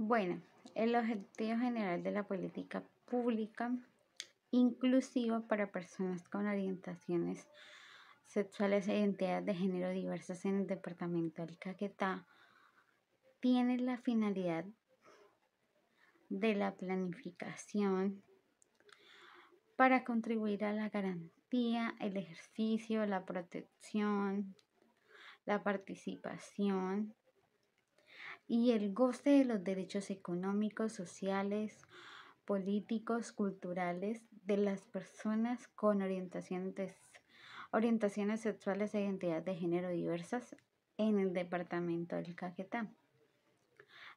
Bueno, el objetivo general de la política pública inclusiva para personas con orientaciones sexuales e identidades de género diversas en el departamento del Caquetá tiene la finalidad de la planificación para contribuir a la garantía, el ejercicio, la protección, la participación y el goce de los derechos económicos, sociales, políticos, culturales de las personas con orientaciones sexuales e identidades de género diversas en el departamento del Caquetá.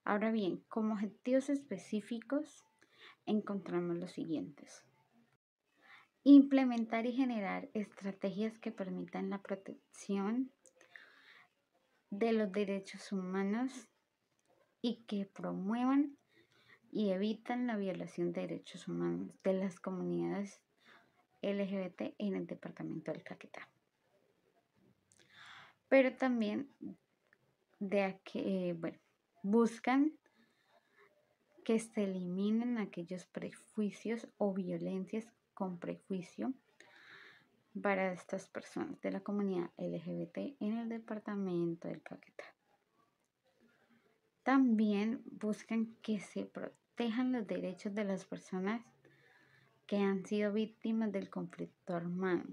Ahora bien, como objetivos específicos encontramos los siguientes. Implementar y generar estrategias que permitan la protección de los derechos humanos y que promuevan y evitan la violación de derechos humanos de las comunidades LGBT en el departamento del Caquetá. Pero también buscan que se eliminen aquellos prejuicios o violencias con prejuicio para estas personas de la comunidad LGBT en el departamento del Caquetá. También buscan que se protejan los derechos de las personas que han sido víctimas del conflicto armado,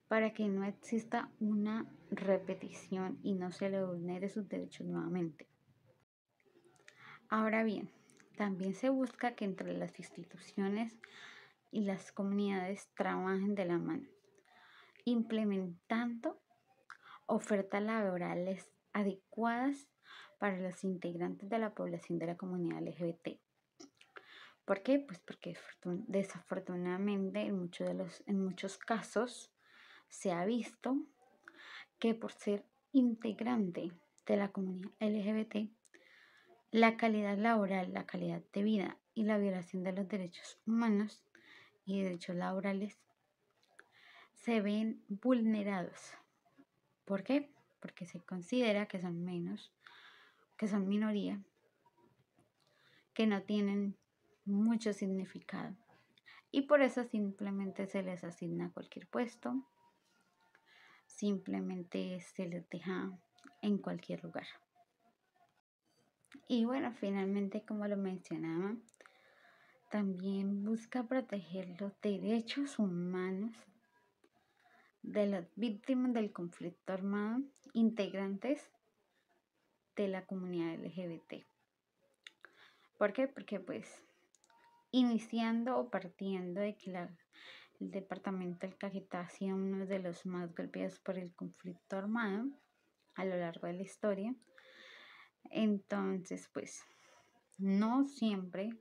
para que no exista una repetición y no se le vulnere sus derechos nuevamente. Ahora bien, también se busca que entre las instituciones y las comunidades trabajen de la mano, implementando ofertas laborales adecuadas para los integrantes de la población de la comunidad LGBT. ¿Por qué? Pues porque desafortunadamente en muchos casos se ha visto que por ser integrante de la comunidad LGBT, la calidad laboral, la calidad de vida y la violación de los derechos humanos y derechos laborales se ven vulnerados. ¿Por qué? Porque se considera que son minoría, que no tienen mucho significado y por eso simplemente se les asigna cualquier puesto, simplemente se les deja en cualquier lugar. Y bueno, finalmente, como lo mencionaba, también busca proteger los derechos humanos de las víctimas del conflicto armado, integrantes de la comunidad LGBT. ¿Por qué? Porque pues iniciando o partiendo de que el departamento del Caquetá ha sido uno de los más golpeados por el conflicto armado a lo largo de la historia. Entonces, pues, no siempre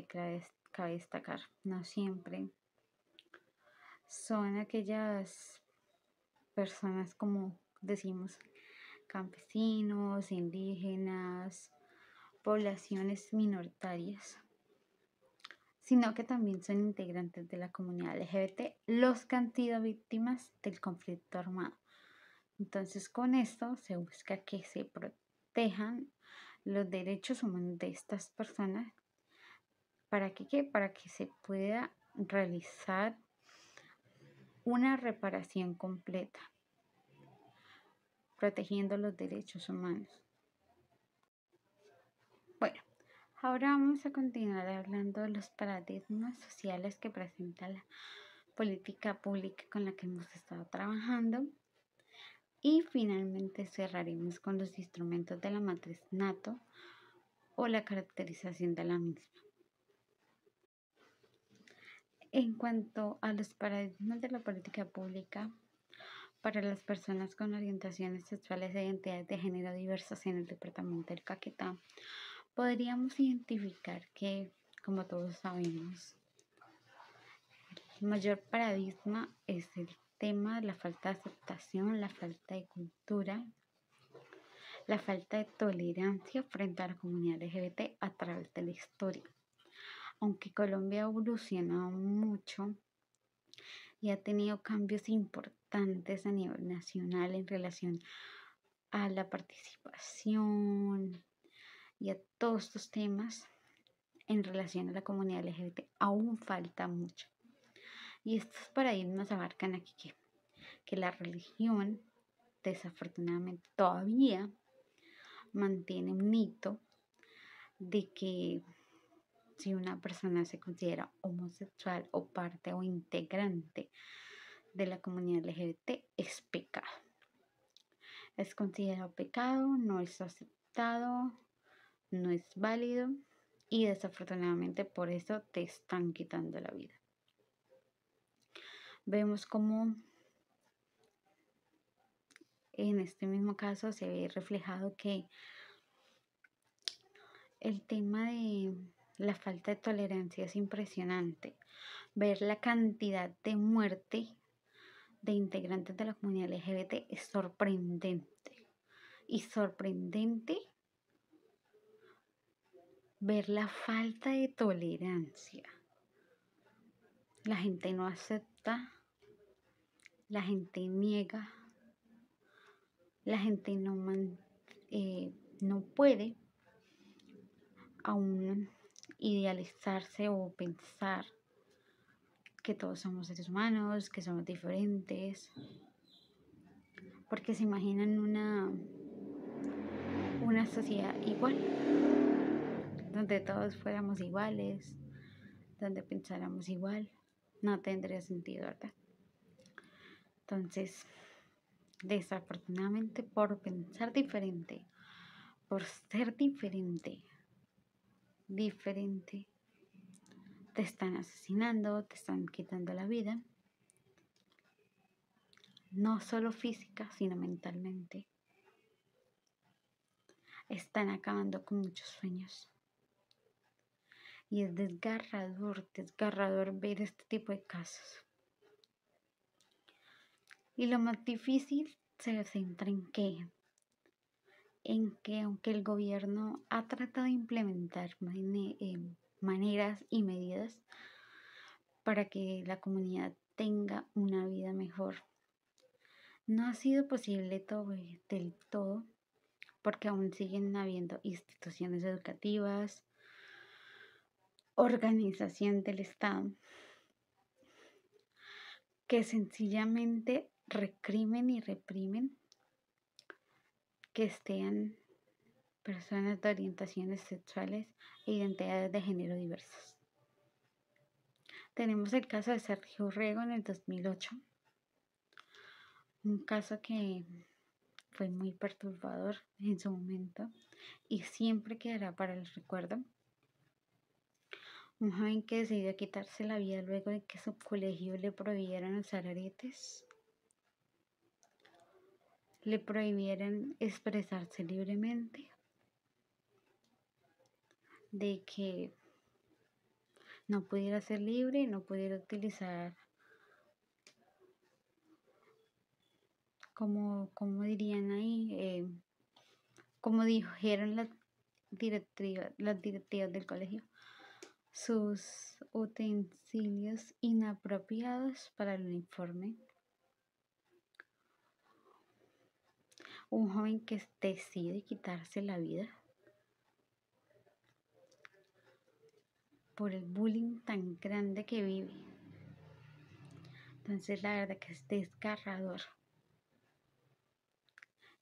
cabe destacar, no siempre son aquellas personas, como decimos, campesinos, indígenas, poblaciones minoritarias, sino que también son integrantes de la comunidad LGBT los que han sido víctimas del conflicto armado. Entonces, con esto se busca que se protejan los derechos humanos de estas personas. ¿Para que qué? Para que se pueda realizar una reparación completa, protegiendo los derechos humanos. Bueno, ahora vamos a continuar hablando de los paradigmas sociales que presenta la política pública con la que hemos estado trabajando. Y finalmente cerraremos con los instrumentos de la matriz NATO o la caracterización de la misma. En cuanto a los paradigmas de la política pública para las personas con orientaciones sexuales e identidades de género diversas en el departamento del Caquetá, podríamos identificar que, como todos sabemos, el mayor paradigma es el tema de la falta de aceptación, la falta de cultura, la falta de tolerancia frente a la comunidad LGBT a través de la historia. Aunque Colombia ha evolucionado mucho y ha tenido cambios importantes a nivel nacional en relación a la participación y a todos estos temas en relación a la comunidad LGBT aún falta mucho. Y estos paradigmas abarcan aquí que la religión desafortunadamente todavía mantiene un mito de que si una persona se considera homosexual o parte o integrante de la comunidad LGBT es pecado. Es considerado pecado, no es aceptado, no es válido y desafortunadamente por eso te están quitando la vida. Vemos como en este mismo caso se ve reflejado que el tema de la falta de tolerancia es impresionante. Ver la cantidad de muerte de integrantes de la comunidad LGBT es sorprendente. Y sorprendente ver la falta de tolerancia. La gente no acepta, la gente niega, la gente no puede aún idealizarse o pensar que todos somos seres humanos, que somos diferentes, porque se imaginan una sociedad igual, donde todos fuéramos iguales, donde pensáramos igual. No tendría sentido, ¿verdad? Entonces, desafortunadamente, por pensar diferente, por ser diferente, te están asesinando, te están quitando la vida, no solo física, sino mentalmente. Están acabando con muchos sueños. Y es desgarrador ver este tipo de casos. Y lo más difícil se centra en que aunque el gobierno ha tratado de implementar maneras y medidas para que la comunidad tenga una vida mejor, no ha sido posible del todo, porque aún siguen habiendo instituciones educativas, organización del Estado, que sencillamente reprimen que estén personas de orientaciones sexuales e identidades de género diversas. Tenemos el caso de Sergio Urrego en el 2008, un caso que fue muy perturbador en su momento y siempre quedará para el recuerdo. Un joven que decidió quitarse la vida luego de que su colegio le prohibieran usar aretes, le prohibieran expresarse libremente, de que no pudiera ser libre, no pudiera utilizar, como dirían ahí, como dijeron las directivas del colegio, sus utensilios inapropiados para el uniforme. Un joven que decide quitarse la vida por el bullying tan grande que vive. Entonces la verdad que es desgarrador.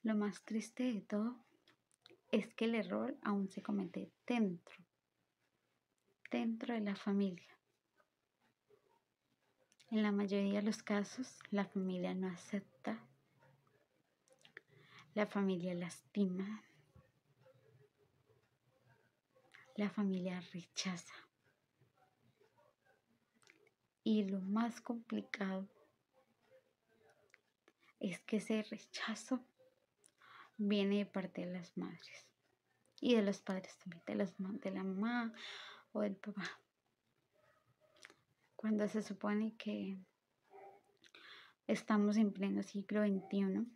Lo más triste de todo es que el error aún se comete dentro de la familia. En la mayoría de los casos, la familia no acepta, la familia lastima, la familia rechaza. Y lo más complicado es que ese rechazo viene de parte de las madres y de los padres también, de la mamá o del papá. Cuando se supone que estamos en pleno siglo XXI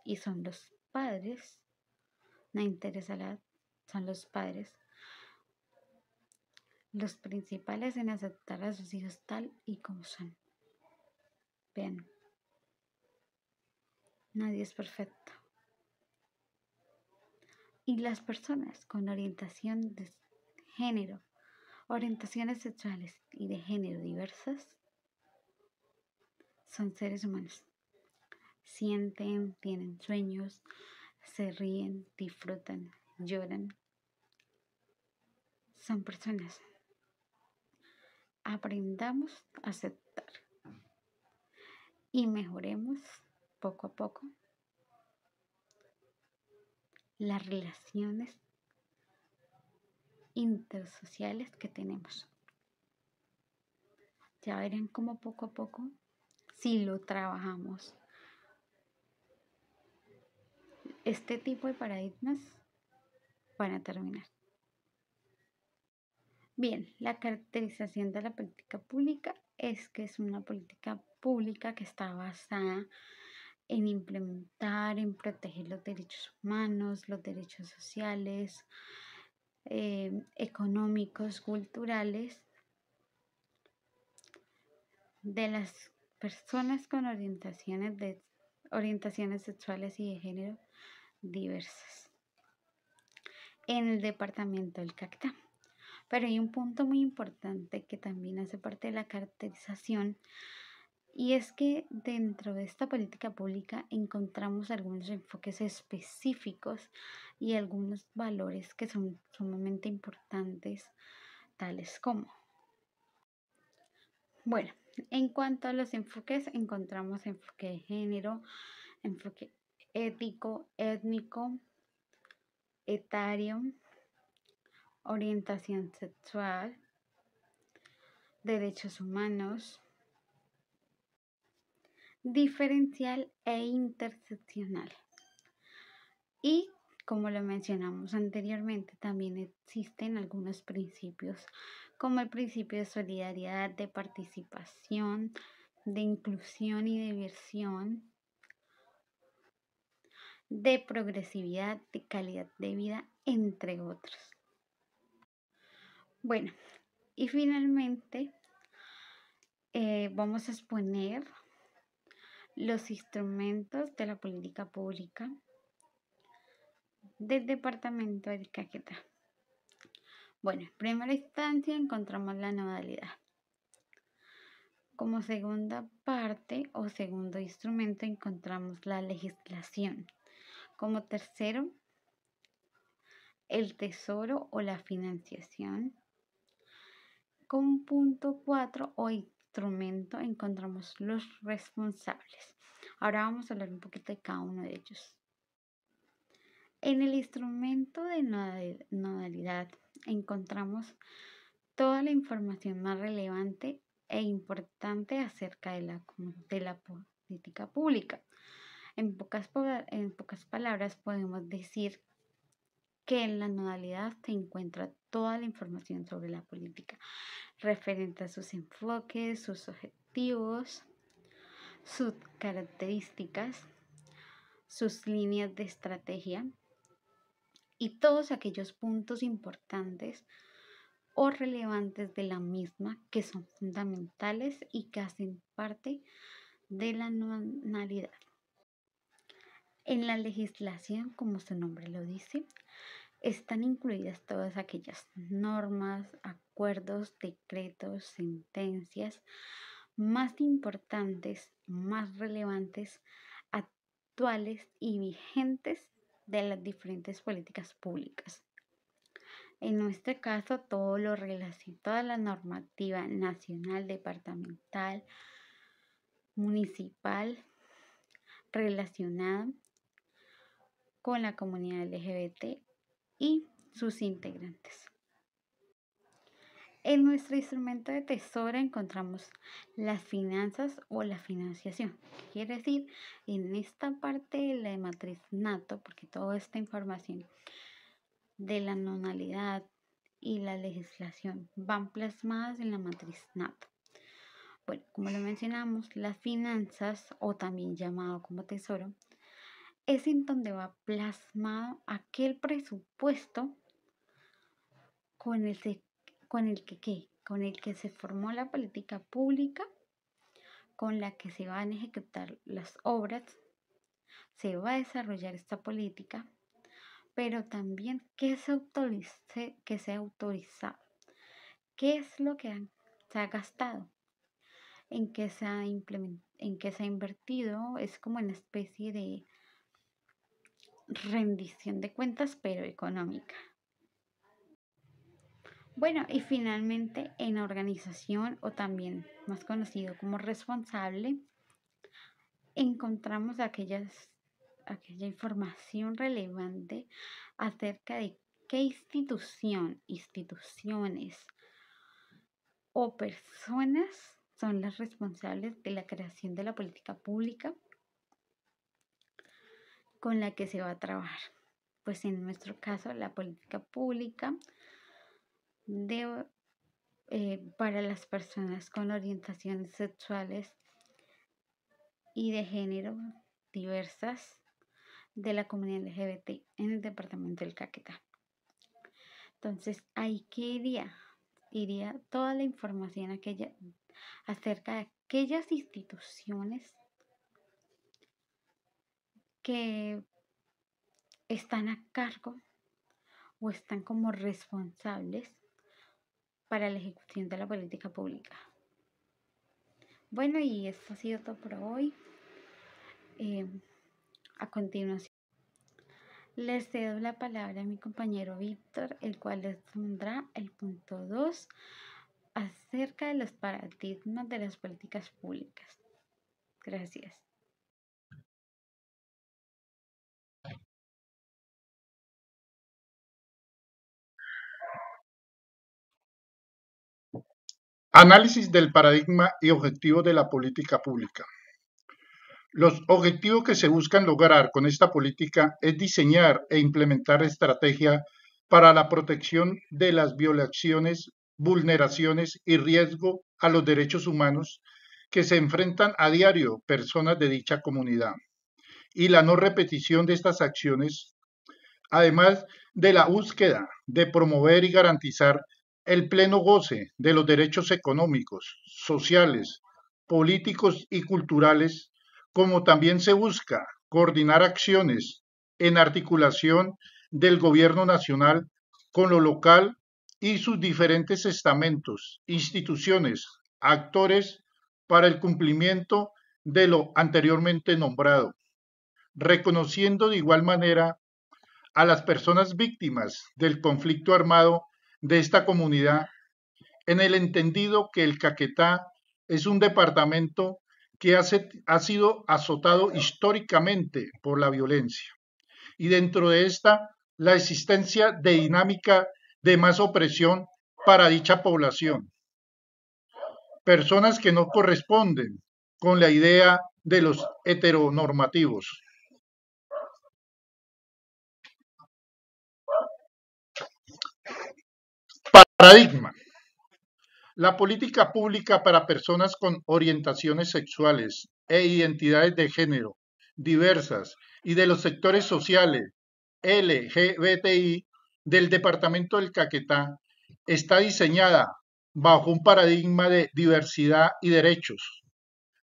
y son los padres, no interesa la edad, son los padres los principales en aceptar a sus hijos tal y como son. Vean, nadie es perfecto. Y las personas con orientación de género, orientaciones sexuales y de género diversas son seres humanos. Sienten, tienen sueños, se ríen, disfrutan, lloran. Son personas. Aprendamos a aceptar y mejoremos poco a poco las relaciones intersociales que tenemos. Ya verán cómo poco a poco, si lo trabajamos, este tipo de paradigmas van a terminar. Bien, la caracterización de la política pública es que es una política pública que está basada en implementar, en proteger los derechos humanos, los derechos sociales, económicos, culturales de las personas con orientaciones sexuales y de género diversas en el departamento del Caquetá. Pero hay un punto muy importante que también hace parte de la caracterización, y es que dentro de esta política pública encontramos algunos enfoques específicos y algunos valores que son sumamente importantes, tales como, bueno, en cuanto a los enfoques, encontramos enfoque de género, enfoque ético, étnico, etario, orientación sexual, derechos humanos, diferencial e interseccional. Y como lo mencionamos anteriormente, también existen algunos principios, como el principio de solidaridad, de participación, de inclusión y diversión, de progresividad, de calidad de vida, entre otros. Bueno, y finalmente vamos a exponer los instrumentos de la política pública del departamento del Caquetá. Bueno, en primera instancia encontramos la nodalidad. Como segunda parte o segundo instrumento encontramos la legislación. Como tercero, el tesoro o la financiación. Como punto 4 o instrumento encontramos los responsables. Ahora vamos a hablar un poquito de cada uno de ellos. En el instrumento de nodalidad encontramos toda la información más relevante e importante acerca de la política pública. En pocas palabras podemos decir que en la nodalidad se encuentra toda la información sobre la política, referente a sus enfoques, sus objetivos, sus características, sus líneas de estrategia y todos aquellos puntos importantes o relevantes de la misma que son fundamentales y que hacen parte de la nodalidad. En la legislación, como su nombre lo dice, están incluidas todas aquellas normas, acuerdos, decretos, sentencias más importantes, más relevantes, actuales y vigentes de las diferentes políticas públicas. En nuestro caso, toda la normativa nacional, departamental, municipal, relacionada con la comunidad LGBT y sus integrantes. En nuestro instrumento de tesoro encontramos las finanzas o la financiación. Quiere decir, en esta parte de la matriz NATO, porque toda esta información de la nodalidad y la legislación van plasmadas en la matriz NATO. Bueno, como lo mencionamos, las finanzas, o también llamado como tesoro, es en donde va plasmado aquel presupuesto con el que se formó la política pública, con la que se van a ejecutar las obras, se va a desarrollar esta política pero también qué se ha autorizado, qué es lo que se ha gastado, en qué se ha en qué se ha invertido. Es como una especie de rendición de cuentas, pero económica. Bueno, y finalmente en organización, o también más conocido como responsable, encontramos aquella información relevante acerca de qué instituciones o personas son las responsables de la creación de la política pública con la que se va a trabajar. Pues en nuestro caso, la política pública para las personas con orientaciones sexuales y de género diversas de la comunidad LGBT en el departamento del Caquetá. Entonces, ahí que iría toda la información acerca de aquellas instituciones que están a cargo o están como responsables para la ejecución de la política pública. Bueno, y esto ha sido todo por hoy. A continuación, les cedo la palabra a mi compañero Víctor, el cual les pondrá el punto 2 acerca de los paradigmas de las políticas públicas. Gracias. Análisis del paradigma y objetivo de la política pública. Los objetivos que se buscan lograr con esta política es diseñar e implementar estrategias para la protección de las violaciones, vulneraciones y riesgo a los derechos humanos que se enfrentan a diario personas de dicha comunidad, y la no repetición de estas acciones, además de la búsqueda de promover y garantizar el pleno goce de los derechos económicos, sociales, políticos y culturales, como también se busca coordinar acciones en articulación del gobierno nacional con lo local y sus diferentes estamentos, instituciones, actores para el cumplimiento de lo anteriormente nombrado, reconociendo de igual manera a las personas víctimas del conflicto armado de esta comunidad, en el entendido que el Caquetá es un departamento que ha sido azotado históricamente por la violencia, y dentro de esta la existencia de dinámica de más opresión para dicha población, personas que no corresponden con la idea de los heteronormativos. Paradigma. La política pública para personas con orientaciones sexuales e identidades de género diversas y de los sectores sociales LGBTI del departamento del Caquetá está diseñada bajo un paradigma de diversidad y derechos,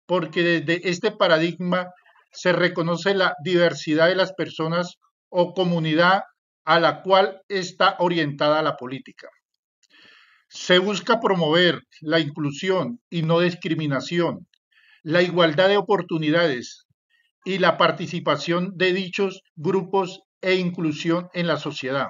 porque desde este paradigma se reconoce la diversidad de las personas o comunidad a la cual está orientada la política. Se busca promover la inclusión y no discriminación, la igualdad de oportunidades y la participación de dichos grupos e inclusión en la sociedad,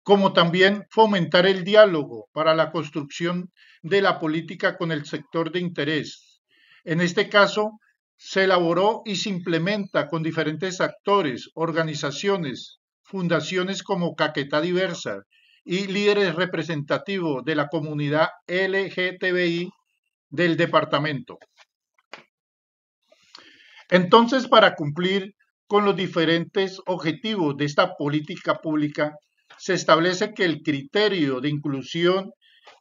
como también fomentar el diálogo para la construcción de la política con el sector de interés. En este caso, se elaboró y se implementa con diferentes actores, organizaciones, fundaciones como Caquetá Diversa y líderes representativos de la comunidad LGTBI del departamento. Entonces, para cumplir con los diferentes objetivos de esta política pública, se establece que el criterio de inclusión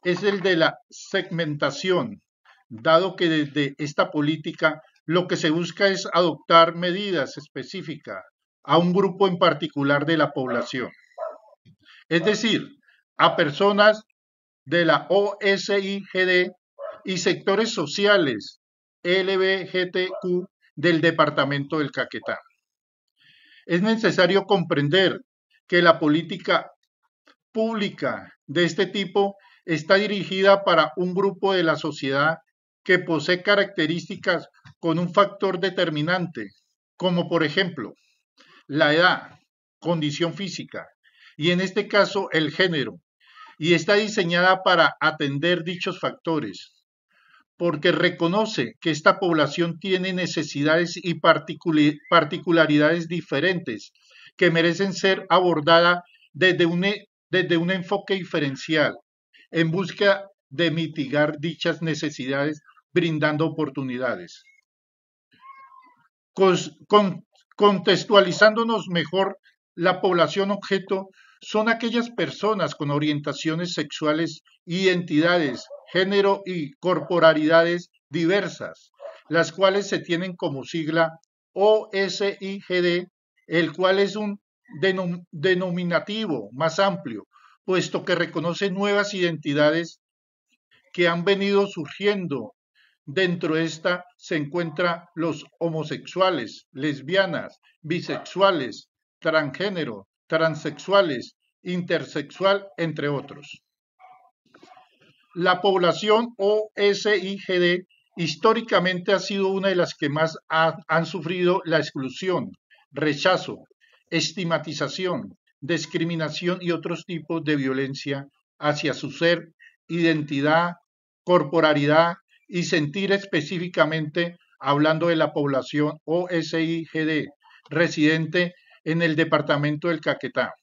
es el de la segmentación, dado que desde esta política lo que se busca es adoptar medidas específicas a un grupo en particular de la población, es decir, a personas de la OSIGD y sectores sociales LGBTQ del departamento del Caquetá. Es necesario comprender que la política pública de este tipo está dirigida para un grupo de la sociedad que posee características con un factor determinante, como por ejemplo la edad, condición física y en este caso el género, y está diseñada para atender dichos factores, porque reconoce que esta población tiene necesidades y particularidades diferentes que merecen ser abordadas desde un enfoque diferencial, en busca de mitigar dichas necesidades, brindando oportunidades. Contextualizándonos mejor, la población objeto son aquellas personas con orientaciones sexuales, identidades, género y corporalidades diversas, las cuales se tienen como sigla OSIGD, el cual es un denominativo más amplio, puesto que reconoce nuevas identidades que han venido surgiendo. Dentro de esta se encuentran los homosexuales, lesbianas, bisexuales, transgénero, transexuales, intersexual, entre otros. La población OSIGD históricamente ha sido una de las que más han sufrido la exclusión, rechazo, estigmatización, discriminación y otros tipos de violencia hacia su ser, identidad, corporalidad y sentir, específicamente hablando de la población OSIGD residente en el departamento del Caquetá.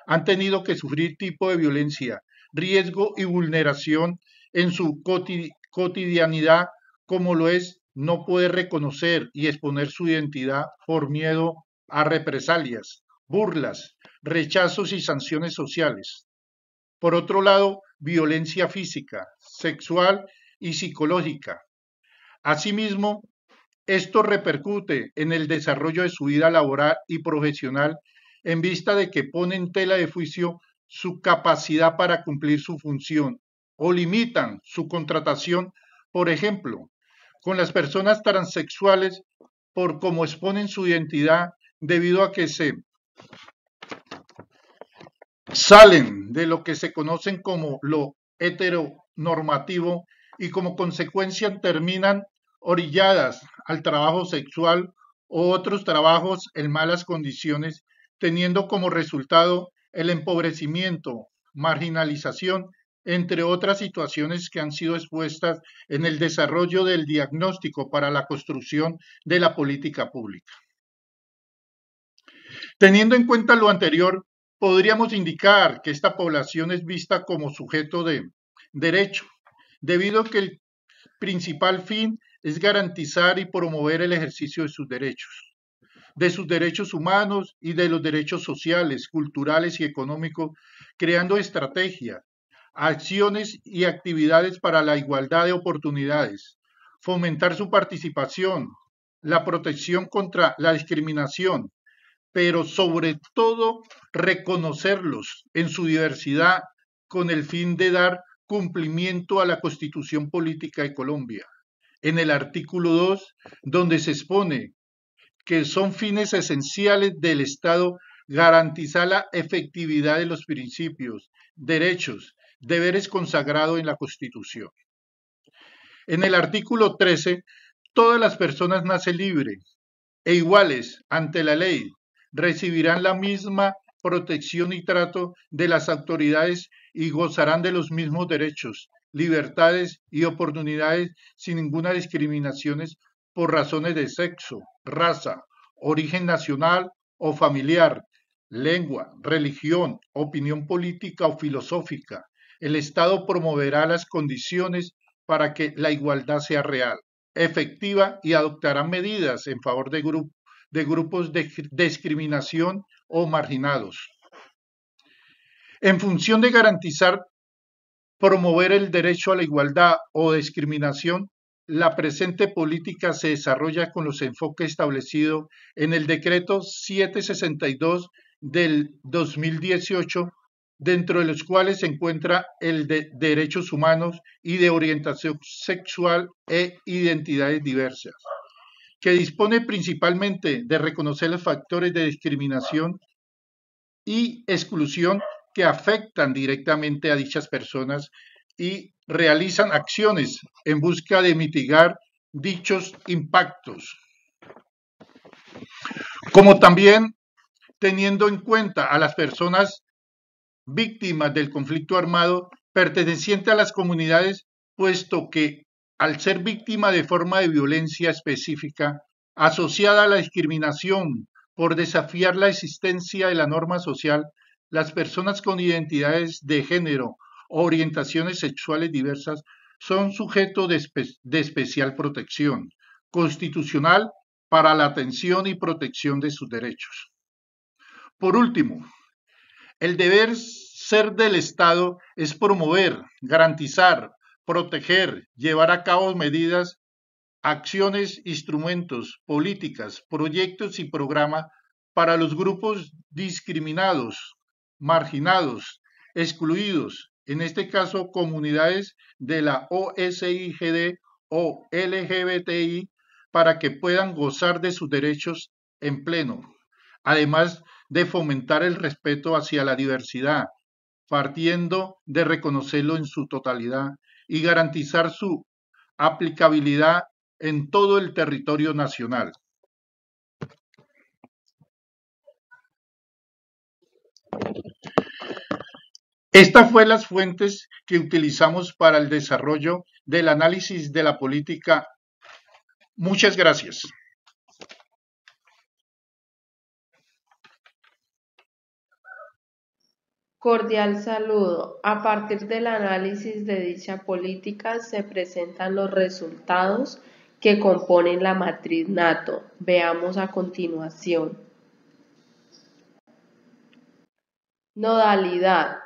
Han tenido que sufrir tipo de violencia, riesgo y vulneración en su cotidianidad, como lo es no poder reconocer y exponer su identidad por miedo a represalias, burlas, rechazos y sanciones sociales. Por otro lado, violencia física, sexual y psicológica. Asimismo, esto repercute en el desarrollo de su vida laboral y profesional en vista de que pone en tela de juicio su capacidad para cumplir su función o limitan su contratación, por ejemplo, con las personas transexuales por cómo exponen su identidad debido a que se salen de lo que se conocen como lo heteronormativo y como consecuencia terminan orilladas al trabajo sexual o otros trabajos en malas condiciones, teniendo como resultado el empobrecimiento, marginalización, entre otras situaciones que han sido expuestas en el desarrollo del diagnóstico para la construcción de la política pública. Teniendo en cuenta lo anterior, podríamos indicar que esta población es vista como sujeto de derecho, debido a que el principal fin es garantizar y promover el ejercicio de sus derechos humanos y de los derechos sociales, culturales y económicos, creando estrategias, acciones y actividades para la igualdad de oportunidades, fomentar su participación, la protección contra la discriminación, pero sobre todo reconocerlos en su diversidad con el fin de dar cumplimiento a la Constitución Política de Colombia. En el artículo 2, donde se expone que son fines esenciales del Estado garantizar la efectividad de los principios, derechos, deberes consagrados en la Constitución. En el artículo 13, todas las personas nacen libres e iguales ante la ley, recibirán la misma protección y trato de las autoridades y gozarán de los mismos derechos, libertades y oportunidades sin ninguna discriminación por razones de sexo, raza, origen nacional o familiar, lengua, religión, opinión política o filosófica. El Estado promoverá las condiciones para que la igualdad sea real, efectiva y adoptará medidas en favor de grupos de discriminación o marginados. En función de garantizar, promover el derecho a la igualdad o discriminación, la presente política se desarrolla con los enfoques establecidos en el decreto 762 del 2018, dentro de los cuales se encuentra el de derechos humanos y de orientación sexual e identidades diversas, que dispone principalmente de reconocer los factores de discriminación y exclusión que afectan directamente a dichas personas y realizan acciones en busca de mitigar dichos impactos, como también teniendo en cuenta a las personas víctimas del conflicto armado perteneciente a las comunidades, puesto que al ser víctima de forma de violencia específica asociada a la discriminación por desafiar la existencia de la norma social, las personas con identidades de género o orientaciones sexuales diversas son sujetos de especial protección constitucional para la atención y protección de sus derechos. Por último, el deber ser del Estado es promover, garantizar, proteger, llevar a cabo medidas, acciones, instrumentos, políticas, proyectos y programas para los grupos discriminados, marginados, excluidos, en este caso comunidades de la OSIGD o LGBTI, para que puedan gozar de sus derechos en pleno, además de fomentar el respeto hacia la diversidad, partiendo de reconocerlo en su totalidad y garantizar su aplicabilidad en todo el territorio nacional. Estas fueron las fuentes que utilizamos para el desarrollo del análisis de la política. Muchas gracias. Cordial saludo. A partir del análisis de dicha política se presentan los resultados que componen la matriz NATO. Veamos a continuación. Nodalidad.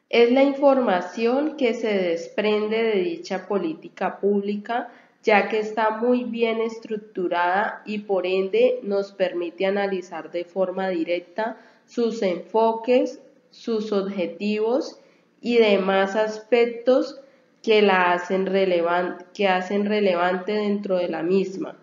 Es la información que se desprende de dicha política pública, ya que está muy bien estructurada y por ende nos permite analizar de forma directa sus enfoques, sus objetivos y demás aspectos que la hacen relevante dentro de la misma.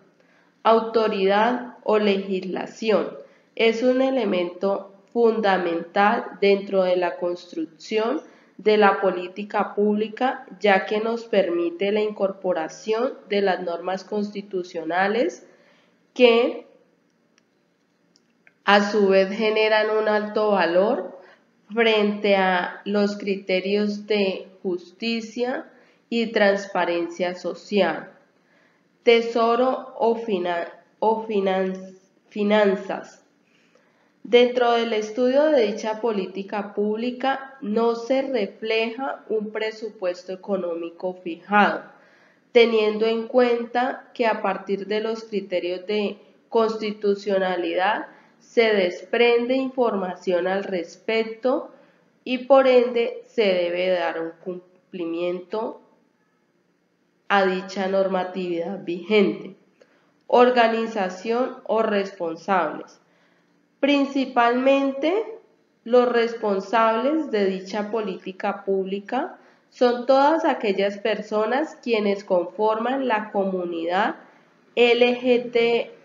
Autoridad o legislación es un elemento fundamental dentro de la construcción de la política pública, ya que nos permite la incorporación de las normas constitucionales que a su vez generan un alto valor frente a los criterios de justicia y transparencia social. Tesoro o finanzas. Dentro del estudio de dicha política pública no se refleja un presupuesto económico fijado, teniendo en cuenta que a partir de los criterios de constitucionalidad se desprende información al respecto y por ende se debe dar un cumplimiento a dicha normatividad vigente. Organización o responsables. Principalmente, los responsables de dicha política pública son todas aquellas personas quienes conforman la comunidad LGTBI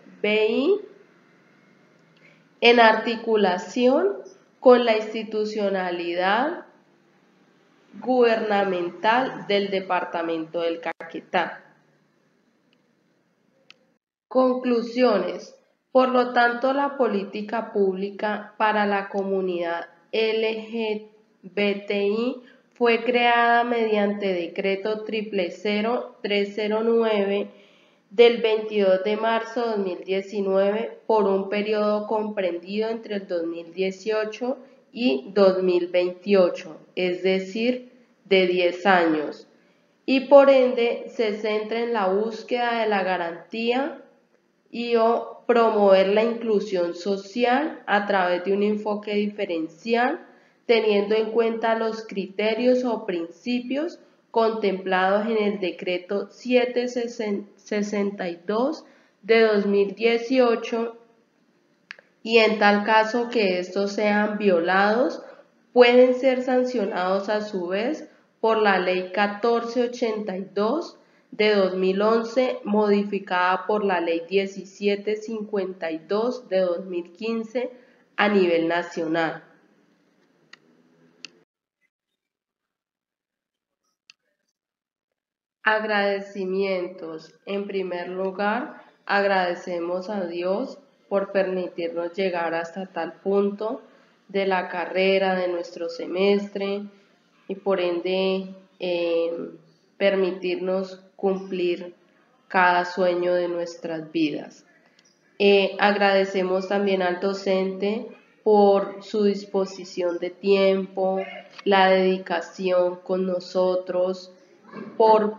en articulación con la institucionalidad gubernamental del departamento del Caquetá. Conclusiones. Por lo tanto, la política pública para la comunidad LGBTI fue creada mediante decreto 0000309 del 22 de marzo de 2019 por un periodo comprendido entre el 2018 y 2028, es decir, de 10 años, y por ende se centra en la búsqueda de la garantía y o promover la inclusión social a través de un enfoque diferencial, teniendo en cuenta los criterios o principios contemplados en el decreto 762 de 2018 y en tal caso que estos sean violados, pueden ser sancionados a su vez por la Ley 1482 de 2011, modificada por la Ley 1752 de 2015 a nivel nacional. Agradecimientos. En primer lugar, agradecemos a Dios por permitirnos llegar hasta tal punto de la carrera, de nuestro semestre, y por ende permitirnos cumplir cada sueño de nuestras vidas. Agradecemos también al docente por su disposición de tiempo, la dedicación con nosotros, por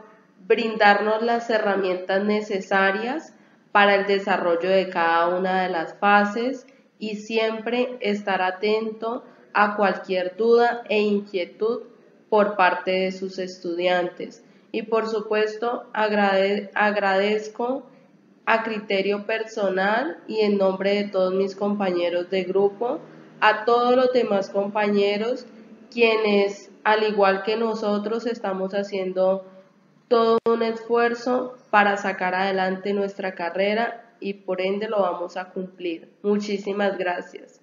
brindarnos las herramientas necesarias para el desarrollo de cada una de las fases y siempre estar atento a cualquier duda e inquietud por parte de sus estudiantes. Y por supuesto agradezco a criterio personal y en nombre de todos mis compañeros de grupo, a todos los demás compañeros quienes, al igual que nosotros, estamos haciendo todo un esfuerzo para sacar adelante nuestra carrera y por ende lo vamos a cumplir. Muchísimas gracias.